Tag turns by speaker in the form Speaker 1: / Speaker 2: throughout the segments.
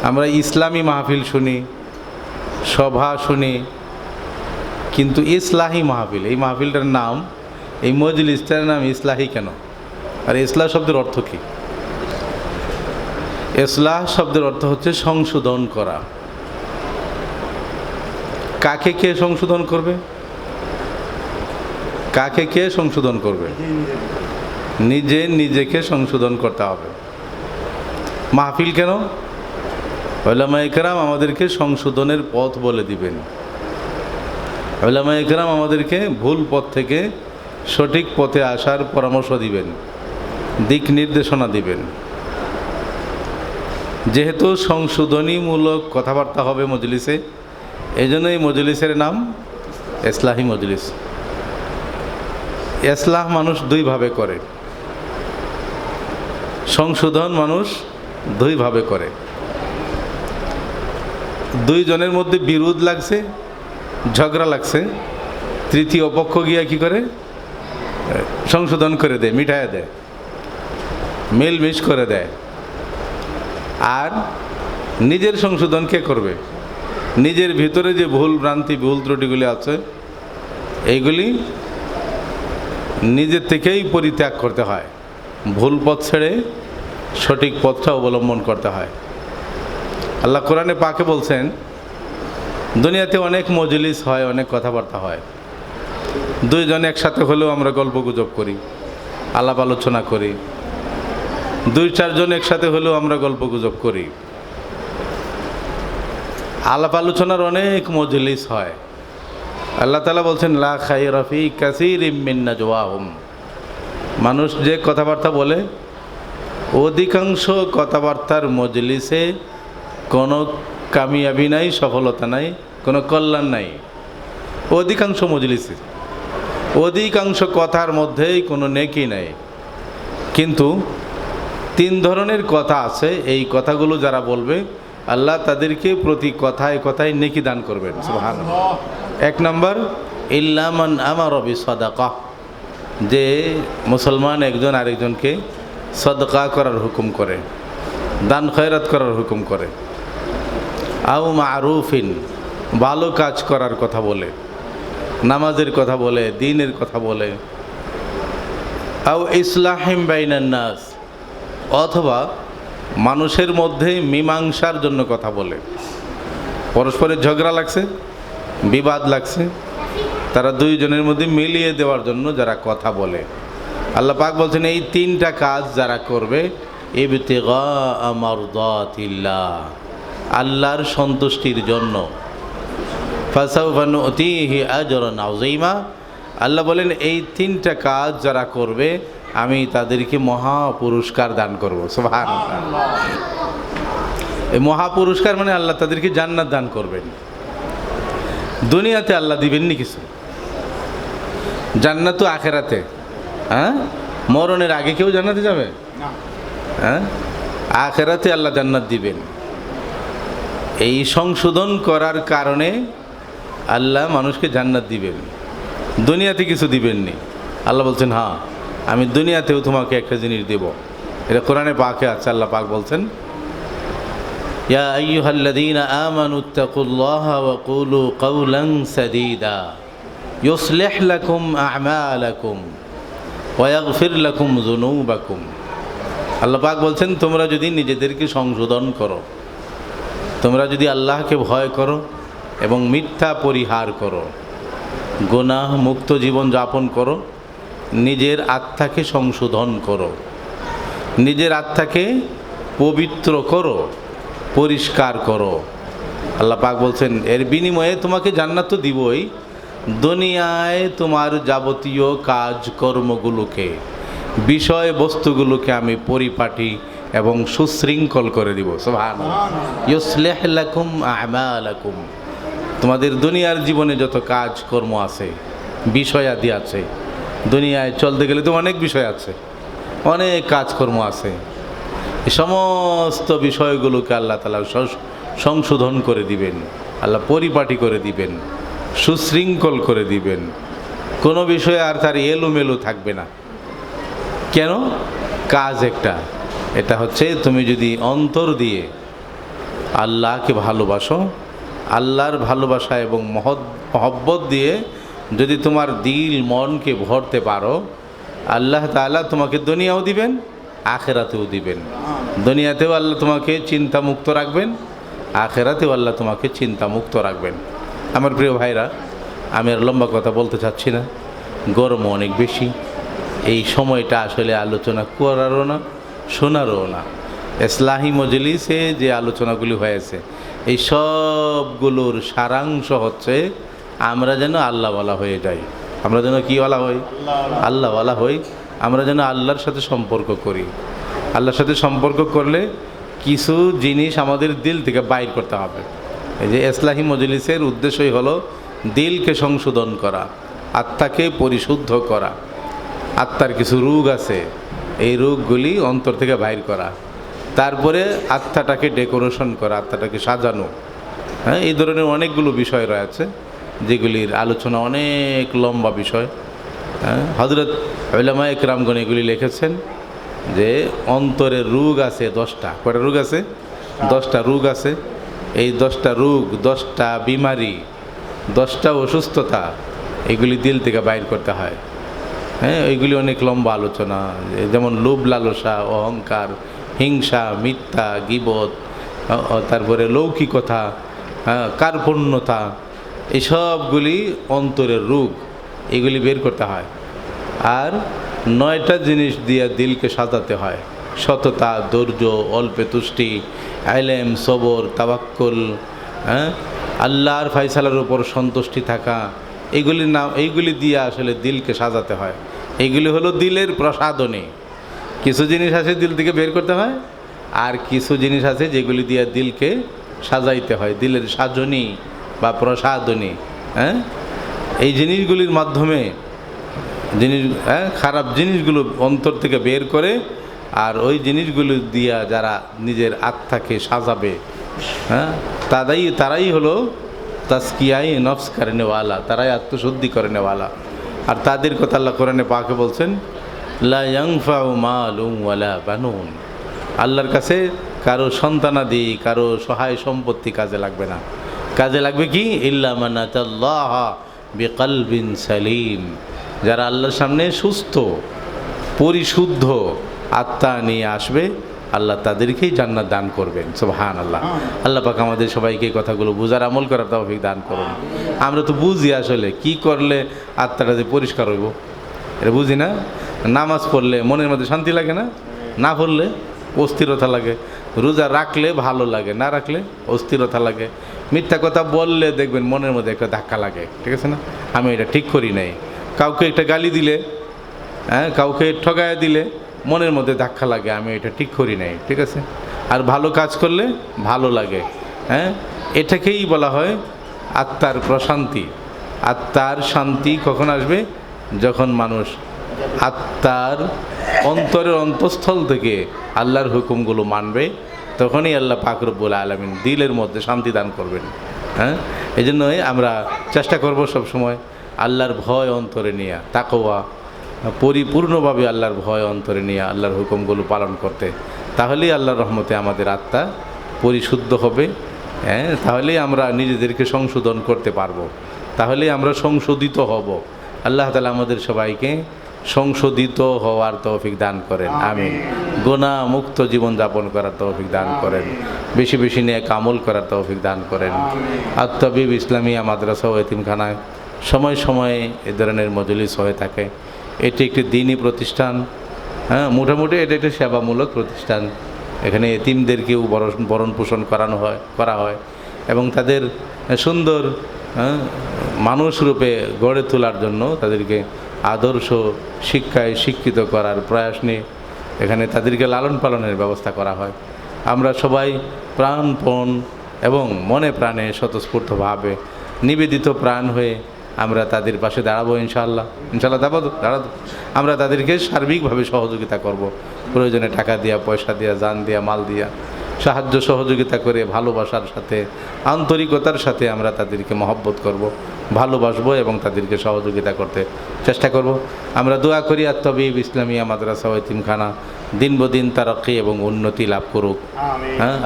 Speaker 1: আমরা ইসলামী মাহফিল শুনি, সভা শুনি, কিন্তু ইসলাহি মাহফিল, এই মাহফিলটার নাম, এই মজলিসটার নাম ইসলাহি কেন? আর ইসলাহ শব্দের অর্থ কী? ইসলাহ শব্দের অর্থ হচ্ছে সংশোধন করা। কাকে কে সংশোধন করবে? কাকে কে সংশোধন করবে? নিজে নিজেকে সংশোধন করতে হবে। মাহফিল কেন? উলামায়ে কেরাম আমাদেরকে সংশোধনের পথ বলে দিবেন। উলামায়ে কেরাম আমাদেরকে ভুল পথ থেকে সঠিক পথে আসার পরামর্শ দিবেন, দিক নির্দেশনা দিবেন। যেহেতু সংশোধনীমূলক কথাবার্তা হবে মজলিসে, এই জন্য এই মজলিসের নাম ইসলাহি মজলিস। ইসলাহ মানুষ দুইভাবে করে, সংশোধন মানুষ দুইভাবে করে। দুইজনের মধ্যে বিরোধ লাগছে, ঝগড়া লাগছে, তৃতীয় পক্ষ গিয়া কি করে? সংশোধন করে দেয়, মিটাইয়া দেয়, মিলমিশ করে দেয়। আর নিজের সংশোধন কে করবে? নিজের ভিতরে যে ভুল ভ্রান্তি, ভুল ত্রুটিগুলি আছে, এইগুলি নিজের থেকেই পরিত্যাগ করতে হয়। ভুল পথ ছেড়ে সঠিক পথটা অবলম্বন করতে হয়। আল্লাহ কোরআনে পাকে বলছেন, দুনিয়াতে অনেক মজলিস হয়, অনেক কথাবার্তা হয়। দুইজন একসাথে হলেও আমরা গল্প গুজব করি, আলাপ আলোচনা করি। দুই চারজন একসাথে হলেও আমরা গল্প গুজব করি। আলাপ আলোচনার অনেক মজলিস হয়। আল্লাহ তাআলা বলছেন, লা খায়রা ফী কাসীরিম মিন নাজওয়াহুম। মানুষ যে কথাবার্তা বলে, অধিকাংশ কথাবার্তার মজলিসে কোনো কামিয়াবি নাই, সফলতা নাই, কোনো কল্যাণ নাই। অধিকাংশ মজলিসে, অধিকাংশ কথার মধ্যেই কোনো নেকি নাই। কিন্তু তিন ধরনের কথা আছে, এই কথাগুলো যারা বলবে আল্লাহ তাদেরকে প্রতি কথায় কথায় নেকি দান করবেন। সুবহানাল্লাহ। এক নম্বর, ইল্লা মান আমারা বিসাদাকাহ, যে মুসলমান একজন আরেকজনকে সদকা করার হুকুম করে, দান খয়রাত করার হুকুম করে। আও মারুফিন, ভালো কাজ করার কথা বলে, নামাজের কথা বলে, দ্বীনের কথা বলে। আও ইসলাহিম বাইনান নাস, অথবা মানুষের মধ্যে মীমাংসার জন্য কথা বলে। পরস্পরের ঝগড়া লাগছে, বিবাদ লাগছে, তারা দুইজনের মধ্যে মিলিয়ে দেওয়ার জন্য যারা কথা বলে। আল্লাহ পাক বলছেন, এই তিনটা কাজ যারা করবে, ইবতিগা মারদাতিল্লাহ, আল্লাহর সন্তুষ্টির জন্য, ফাসাউফা নুতিহি আজরান আযীমা, আল্লাহ বলেন এই তিনটা কাজ যারা করবে আমি তাদেরকে মহা পুরস্কার দান করব। সুবহানাল্লাহ। এই মহা পুরস্কার মানে আল্লাহ তাদেরকে জান্নাত দান করবেন। দুনিয়াতে আল্লাহ দিবেননি কিছু, জান্নাত তো আখেরাতে। হ্যাঁ, মরণের আগে কেউ জান্নাতে যাবে? হ্যাঁ, আখেরাতে আল্লাহ জান্নাত দিবেন। এই সংশোধন করার কারণে আল্লাহ মানুষকে জান্নাত দিবেন, দুনিয়াতে কিছু দিবেননি। আল্লাহ বলছেন, হ্যাঁ আমি দুনিয়াতেও তোমাকে একটা জিনিস দেব। এটা কোরআনে পাকে আছে। আল্লাহ পাক বলছেন, ইয়া আইয়ুহাল্লাযীনা আমানুত্তাকুল্লাহা ওয়া কুলু কাওলান সাদীদা ইউসলিহ লাকুম আ'মালাকুম ওয়া ইয়াগফির লাকুম যুনুবাকুম। আল্লাহ পাক বলছেন, তোমরা যদি নিজেদেরকে সংশোধন করো, তোমরা যদি আল্লাহকে ভয় করো এবং মিথ্যা পরিহার করো, গুনাহ মুক্ত জীবন যাপন করো, নিজের আত্মাকে সংশোধন করো, নিজের আত্মাকে পবিত্র করো, পরিষ্কার করো। আল্লাহ পাক বলছেন, এর বিনিময়ে তোমাকে জান্নাত তো দিবই, দুনিয়ায় তোমার যাবতীয় কাজকর্মগুলোকে, বিষয়বস্তুগুলোকে আমি পরিপাটি এবং সুশৃঙ্খল করে দিব। সুবহানাল্লাহ। ইউসলিহ লাকুম আ'মালাকুম, তোমাদের দুনিয়ার জীবনে যত কাজকর্ম আছে, বিষয়াদি আছে, দুনিয়ায় চলতে গেলে তো অনেক বিষয় আছে, অনেক কাজকর্ম আছে, এই সমস্ত বিষয়গুলোকে আল্লাহ তাআলা সংশোধন করে দিবেন, আল্লাহ পরিপাটি করে দিবেন, সুশৃঙ্খল করে দিবেন। কোনো বিষয়ে আর তার এলোমেলো থাকবে না। কেন? কাজ একটা, এটা হচ্ছে তুমি যদি অন্তর দিয়ে আল্লাহকে ভালোবাসো, আল্লাহর ভালোবাসা এবং মহব্বত দিয়ে যদি তোমার দিল মনকে ভরতে পারো, আল্লাহ তাআলা তোমাকে দুনিয়াও দিবেন, আখেরাতেও দিবেন। দুনিয়াতেও আল্লাহ তোমাকে চিন্তামুক্ত রাখবেন, আখেরাতেও আল্লাহ তোমাকে চিন্তামুক্ত রাখবেন। আমার প্রিয় ভাইরা, আমি আর লম্বা কথা বলতে চাচ্ছি না, গরম অনেক বেশি। এই সময়টা আসলে আলোচনা করারও না, শোনারও না। ইসলাহি মজলিসে যে আলোচনাগুলি হয়েছে, এই সবগুলোর সারাংশ হচ্ছে আমরা যেন আল্লাহওয়ালা হয়ে যাই। আমরা যেন কীওয়ালা হই? আল্লাহওয়ালা হই। আমরা যেন আল্লাহর সাথে সম্পর্ক করি। আল্লাহর সাথে সম্পর্ক করলে কিছু জিনিস আমাদের দিল থেকে বাইর করতে হবে। এই যে ইসলাহি মজলিসের উদ্দেশ্যই হলো দিলকে সংশোধন করা, আত্মাকে পরিশুদ্ধ করা। আত্মার কিছু রোগ আছে, এই রোগগুলি অন্তর থেকে বাইর করা, তারপরে আত্মাটাকে ডেকোরেশন করা, আত্মাটাকে সাজানো। হ্যাঁ, এই ধরনের অনেকগুলো বিষয় রয়েছে যেগুলির আলোচনা অনেক লম্বা বিষয়। হ্যাঁ, হযরত উলামা ইকরামগণ এগুলি লিখেছেন যে অন্তরের রোগ আছে 10টা। কয়টা রোগ আছে? 10টা রোগ আছে। এই 10টা রোগ, 10টা বিমারি, 10টা অসুস্থতা, এগুলি দিল থেকে বাইর করতে হয়। হ্যাঁ, এইগুলি অনেক লম্বা আলোচনা। যেমন লোভ, লালসা, অহংকার, হিংসা, মিথ্যা, গীবত, তারপরে লৌকিকতা, কার্পণ্যতা, এসবগুলি অন্তরের রোগ, এগুলি বের করতে হয়। আর 9টা জিনিস দিয়ে দিলকে সাজাতে হয়: সততা, ধৈর্য, অল্পে তুষ্টি, ইলম, সবর, তাওয়াক্কুল, আল্লাহর ফায়সালার উপর সন্তুষ্টি থাকা। এইগুলি দিয়ে আসলে দিলকে সাজাতে হয়। এইগুলি হলো দিলের প্রসাধনী। কিছু জিনিস আছে দিল থেকে বের করতে হয়, আর কিছু জিনিস আছে যেগুলি দিয়ে দিলকে সাজাইতে হয়, দিলের সাজনী বা প্রসাধনী। এই জিনিসগুলির মাধ্যমে খারাপ জিনিসগুলো অন্তর থেকে বের করে, আর ওই জিনিসগুলো দিয়া যারা নিজের আত্মাকে সাজাবে, তারাই হলো তাজকিয়ায়ে নফস করেনেওয়ালা, তারাই আত্মশুদ্ধি করেনেওয়ালা। আর তাদের কথা আল্লাহ কোরআনে পাকে বলছেন, লা ইয়ানফাউ মালুন ওয়ালা বানুন। আল্লাহর কাছে কারো সন্তানাদি, কারো সহায় সম্পত্তি কাজে লাগবে না। কাজে লাগবে কি? ইল্লা মান আতাল্লাহ বিকলবিন সালিম। যারা আল্লাহর সামনে সুস্থ পরিশুদ্ধ আত্মা নিয়ে আসবে, আল্লাহ তাদেরকেই জান্নাত দান করবেন। সুবহানাল্লাহ। আল্লাহ পাক আমাদের সবাইকে এই কথাগুলো বুঝার, আমল করার তৌফিক দান করুন। আমরা তো বুঝি আসলে কি করলে আত্মাটা যে পরিষ্কার হইব, এটা বুঝি না। নামাজ পড়লে মনের মধ্যে শান্তি লাগে না, না পড়লে অস্থিরতা লাগে। রোজা রাখলে ভালো লাগে, না রাখলে অস্থিরতা লাগে। মিথ্যা কথা বললে দেখবেন মনের মধ্যে একটা ধাক্কা লাগে, ঠিক আছে না? আমি এটা ঠিক করি নাই। কাউকে একটা গালি দিলে, কাউকে ঠগায় দিলে মনের মধ্যে ধাক্কা লাগে, আমি এটা ঠিক করি নাই, ঠিক আছে? আর ভালো কাজ করলে ভালো লাগে। এটাকেই বলা হয় আত্মার প্রশান্তি। আত্মার শান্তি কখন আসবে? যখন মানুষ আত্মার অন্তরের অন্তঃস্থল থেকে আল্লাহর হুকুমগুলো মানবে, তখনই আল্লাহ পাক রব্বুল আলামিন দিলের মধ্যে শান্তি দান করবেন। এই জন্যই আমরা চেষ্টা করব সবসময় আল্লাহর ভয় অন্তরে নিয়ে, তাকওয়া, পরিপূর্ণভাবে আল্লাহর ভয় অন্তরে নিয়ে আল্লাহর হুকুমগুলো পালন করতে। তাহলেই আল্লাহর রহমতে আমাদের আত্মা পরিশুদ্ধ হবে। তাহলেই আমরা নিজেদেরকে সংশোধন করতে পারবো, তাহলেই আমরা সংশোধিত হব। আল্লাহ তাআলা আমাদের সবাইকে সংশোধিত হওয়ার তৌফিক দান করেন। আমিন। গুনাহ মুক্ত জীবনযাপন করার তৌফিক দান করেন। বেশি বেশি নেক আমল করার তৌফিক দান করেন। আত-তাবিব ইসলামিয়া মাদ্রাসা ও এতিমখানায় সময় সময়ে এ ধরনের মজলিস হয়ে থাকে। এটি একটি দ্বীনি প্রতিষ্ঠান। মোটামুটি এটা একটি সেবামূলক প্রতিষ্ঠান। এখানে এতিমদেরকেও ভরণ পোষণ করা হয় এবং তাদের সুন্দর মানুষ রূপে গড়ে তোলার জন্য তাদেরকে আদর্শ শিক্ষায় শিক্ষিত করার প্রয়াস নিয়ে এখানে তাদেরকে লালন পালনের ব্যবস্থা করা হয়। আমরা সবাই প্রাণপণ এবং মনে প্রাণে স্বতঃস্ফূর্তভাবে নিবেদিত প্রাণ হয়ে আমরা তাদের পাশে দাঁড়াবো ইনশাআল্লাহ। দাঁড়াবো। আমরা তাদেরকে সার্বিকভাবে সহযোগিতা করব। প্রয়োজনে টাকা দিয়া, পয়সা দিয়া, জান দিয়া, মাল দিয়া সাহায্য সহযোগিতা করে ভালোবাসার সাথে, আন্তরিকতার সাথে আমরা তাদেরকে মহব্বত করব, ভালোবাসবো এবং তাদেরকে সহযোগিতা করতে চেষ্টা করব। আমরা দোয়া করি আত-তাবিব ইসলামিয়া মাদ্রাসা ও এতিমখানা দিন বদিন তারাক্কি এবং উন্নতি লাভ করুক।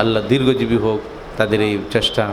Speaker 1: আল্লাহ দীর্ঘজীবী হোক, তাদের এই চেষ্টা